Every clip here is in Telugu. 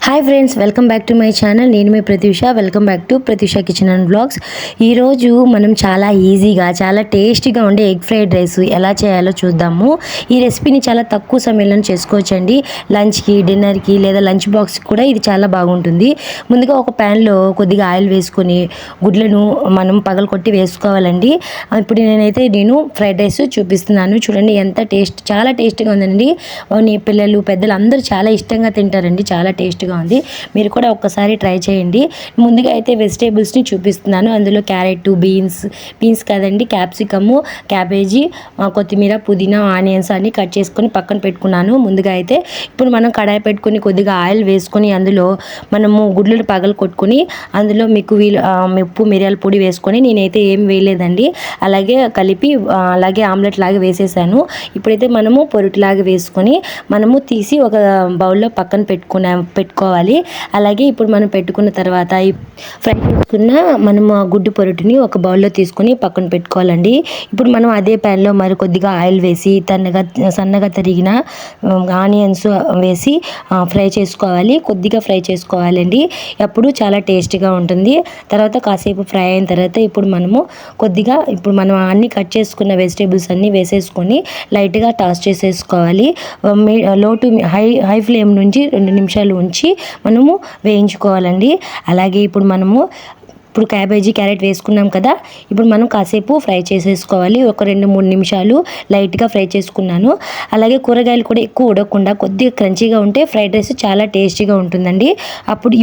Hi friends, welcome back to my channel. నేను మీ Pratyusha. Welcome back to Pratyusha kitchen and blogs. ఈరోజు మనం చాలా ఈజీగా చాలా టేస్టీగా ఉండే ఎగ్ ఫ్రైడ్ రైస్ ఎలా చేయాలో చూద్దాము. ఈ రెసిపీని చాలా తక్కువ సమయంలో చేసుకోవచ్చండి. లంచ్కి, డిన్నర్కి లేదా లంచ్ బాక్స్కి కూడా ఇది చాలా బాగుంటుంది. ముందుగా ఒక ప్యాన్లో కొద్దిగా ఆయిల్ వేసుకొని గుడ్లను మనం పగలకొట్టి వేసుకోవాలండి. ఇప్పుడు నేను ఫ్రైడ్ రైస్ చూపిస్తున్నాను. చూడండి ఎంత చాలా టేస్టీగా ఉందండి. పిల్లలు పెద్దలు అందరూ చాలా ఇష్టంగా తింటారండి. చాలా టేస్ట్గా ఉంది. మీరు కూడా ఒక్కసారి ట్రై చేయండి. ముందుగా అయితే వెజిటేబుల్స్ని చూపిస్తున్నాను. అందులో క్యారెట్, బీన్స్ కాదండి, క్యాప్సికము, క్యాబేజీ, కొత్తిమీర, పుదీనా, ఆనియన్స్ అన్ని కట్ చేసుకొని పక్కన పెట్టుకున్నాను. ముందుగా అయితే ఇప్పుడు మనం కడాయి పెట్టుకొని కొద్దిగా ఆయిల్ వేసుకొని అందులో మనము గుడ్లను పగలు కొట్టుకొని అందులో మీకు ఉప్పు, మిరియాల పొడి వేసుకొని నేనైతే ఏం వేయలేదండి. అలాగే కలిపి అలాగే ఆమ్లెట్ లాగా వేసేసాను. ఇప్పుడైతే మనము పొరుటులాగా వేసుకొని మనము తీసి ఒక బౌల్లో పక్కన పెట్టుకోవాలి. అలాగే ఇప్పుడు మనం పెట్టుకున్న తర్వాత ఫ్రై చేసుకున్న మనము ఆ గుడ్డు పొరుటుని ఒక బౌల్లో తీసుకొని పక్కన పెట్టుకోవాలండి. ఇప్పుడు మనం అదే ప్యాన్లో మరి కొద్దిగా ఆయిల్ వేసి సన్నగా తరిగిన ఆనియన్స్ వేసి ఫ్రై చేసుకోవాలి. కొద్దిగా ఫ్రై చేసుకోవాలండి. అప్పుడు చాలా టేస్టీగా ఉంటుంది. తర్వాత కాసేపు ఫ్రై అయిన తర్వాత ఇప్పుడు మనం అన్ని కట్ చేసుకున్న వెజిటేబుల్స్ అన్నీ వేసేసుకొని లైట్గా టాస్ చేసేసుకోవాలి. లో టు హై ఫ్లేమ్ నుంచి 2 నిమిషాలు ఉంచి మనము వేయించుకోవాలండి. అలాగే ఇప్పుడు క్యాబేజీ, క్యారెట్ వేసుకున్నాం కదా. ఇప్పుడు మనం కాసేపు ఫ్రై చేసేసుకోవాలి. ఒక 2-3 నిమిషాలు లైట్గా ఫ్రై చేసుకున్నాను. అలాగే కూరగాయలు కూడా ఎక్కువ ఉడకకుండా కొద్దిగా క్రంచీగా ఉంటే ఫ్రైడ్ రైస్ చాలా టేస్టీగా ఉంటుందండి.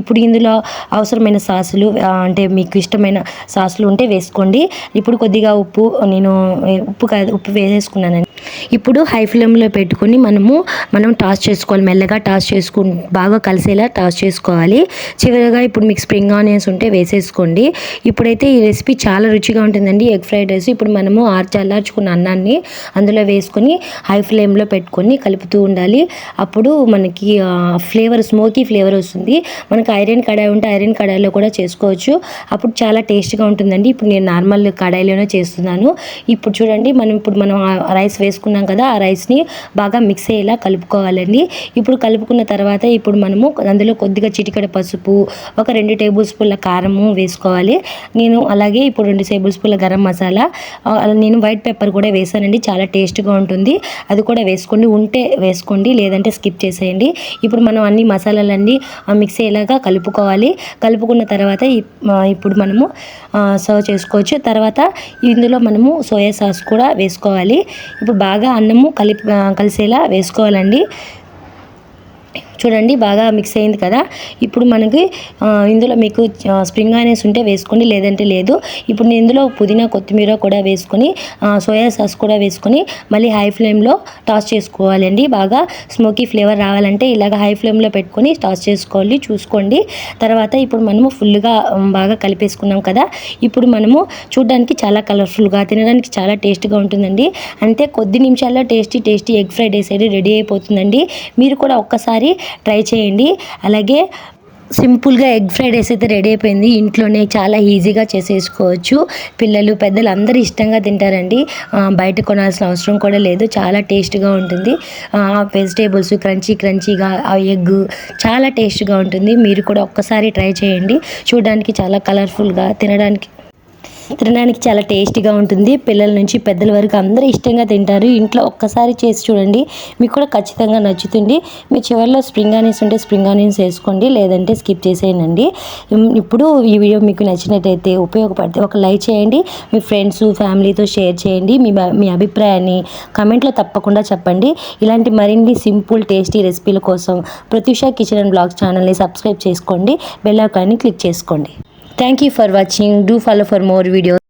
ఇప్పుడు ఇందులో అవసరమైన సాసులు అంటే మీకు ఇష్టమైన సాసులు ఉంటే వేసుకోండి. ఇప్పుడు కొద్దిగా ఉప్పు వేసేసుకున్నానండి. ఇప్పుడు హై ఫ్లేమ్లో పెట్టుకొని మనం టాస్ చేసుకోవాలి. మెల్లగా టాస్ బాగా కలిసేలా టాస్ చేసుకోవాలి. చివరిగా ఇప్పుడు మీకు స్ప్రింగ్ ఆనియన్స్ ఉంటే వేసేసుకోండి. ఇప్పుడైతే ఈ రెసిపీ చాలా రుచిగా ఉంటుందండి, ఎగ్ ఫ్రైడ్ రైస్. ఇప్పుడు మనము చల్లార్చుకున్న అన్నాన్ని అందులో వేసుకొని హై ఫ్లేమ్లో పెట్టుకొని కలుపుతూ ఉండాలి. అప్పుడు మనకి స్మోకీ ఫ్లేవర్ వస్తుంది. మనకు ఐరన్ కడాయి ఉంటే ఐరన్ కడాయిలో కూడా చేసుకోవచ్చు. అప్పుడు చాలా టేస్ట్గా ఉంటుందండి. ఇప్పుడు నేను నార్మల్ కడాయిలోనే చేస్తున్నాను. ఇప్పుడు చూడండి, మనం రైస్ వేసుకున్నాం కదా. ఆ రైస్ని బాగా మిక్స్ అయ్యేలా కలుపుకోవాలండి. ఇప్పుడు కలుపుకున్న తర్వాత ఇప్పుడు మనము అందులో కొద్దిగా చిటికెడ పసుపు, ఒక 2 టేబుల్ స్పూన్ల కారము వేసుకోవాలి. అలాగే ఇప్పుడు 2 టేబుల్ స్పూన్ల గరం మసాలా, నేను వైట్ పెప్పర్ కూడా వేసానండి. చాలా టేస్ట్గా ఉంటుంది. అది కూడా వేసుకోండి, లేదంటే స్కిప్ చేసేయండి. ఇప్పుడు మనం అన్ని మసాలాలన్నీ మిక్స్ అయ్యేలాగా కలుపుకోవాలి. కలుపుకున్న తర్వాత ఇప్పుడు మనము సర్వ్ చేసుకోవచ్చు. తర్వాత ఇందులో మనము సోయా సాస్ కూడా వేసుకోవాలి. ఇప్పుడు బాగా అన్నము కలిసేలా వేసుకోవాలండి. చూడండి, బాగా మిక్స్ అయింది కదా. ఇప్పుడు ఇందులో మీకు స్ప్రింగ్ ఆనియన్స్ ఉంటే వేసుకోండి, లేదంటే లేదు. ఇప్పుడు నేను ఇందులో పుదీనా, కొత్తిమీర కూడా వేసుకొని సోయా సాస్ కూడా వేసుకొని మళ్ళీ హై ఫ్లేమ్లో టాస్ చేసుకోవాలండి. బాగా స్మోకీ ఫ్లేవర్ రావాలంటే ఇలాగ హై ఫ్లేమ్లో పెట్టుకొని టాస్ చేసుకోవాలి. చూసుకోండి. తర్వాత ఇప్పుడు మనము ఫుల్గా బాగా కలిపేసుకున్నాం కదా. ఇప్పుడు మనము చూడడానికి చాలా కలర్ఫుల్గా, తినడానికి చాలా టేస్ట్గా ఉంటుందండి. అంతే, కొద్ది నిమిషాల్లో tasty egg fried rice ready అయిపోతుందండి. మీరు కూడా ఒక్కసారి ట్రై చేయండి. అలాగే సింపుల్గా ఎగ్ ఫ్రైడ్ రైస్ అయితే రెడీ అయిపోయింది. ఇంట్లోనే చాలా ఈజీగా చేసేసుకోవచ్చు. పిల్లలు, పెద్దలు అందరూ ఇష్టంగా తింటారండి. బయట కొనాల్సిన అవసరం కూడా లేదు. చాలా టేస్ట్గా ఉంటుంది. వెజిటేబుల్స్ క్రంచీగా, ఆ ఎగ్ చాలా టేస్ట్గా ఉంటుంది. మీరు కూడా ఒక్కసారి ట్రై చేయండి. చూడడానికి చాలా కలర్ఫుల్గా, తినడానికి చాలా టేస్టీగా ఉంటుంది. పిల్లల నుంచి పెద్దల వరకు అందరూ ఇష్టంగా తింటారు. ఇంట్లో ఒక్కసారి చేసి చూడండి, మీకు కూడా ఖచ్చితంగా నచ్చుతుంది. మీ చివరిలో స్ప్రింగ్ ఆనియన్స్ ఉంటే స్ప్రింగ్ ఆనియన్స్ వేసుకోండి, లేదంటే స్కిప్ చేసేయండి. ఇప్పుడు ఈ వీడియో మీకు నచ్చినట్టయితే, ఉపయోగపడితే ఒక లైక్ చేయండి. మీ ఫ్రెండ్స్, ఫ్యామిలీతో షేర్ చేయండి. మీ అభిప్రాయాన్ని కమెంట్లో తప్పకుండా చెప్పండి. ఇలాంటి మరిన్ని సింపుల్ టేస్టీ రెసిపీల కోసం ప్రత్యూష కిచెన్ అండ్ బ్లాగ్స్ ఛానల్ని సబ్స్క్రైబ్ చేసుకోండి. బెల్ ఐకాన్ని క్లిక్ చేసుకోండి. Thank you for watching. Do follow for more videos.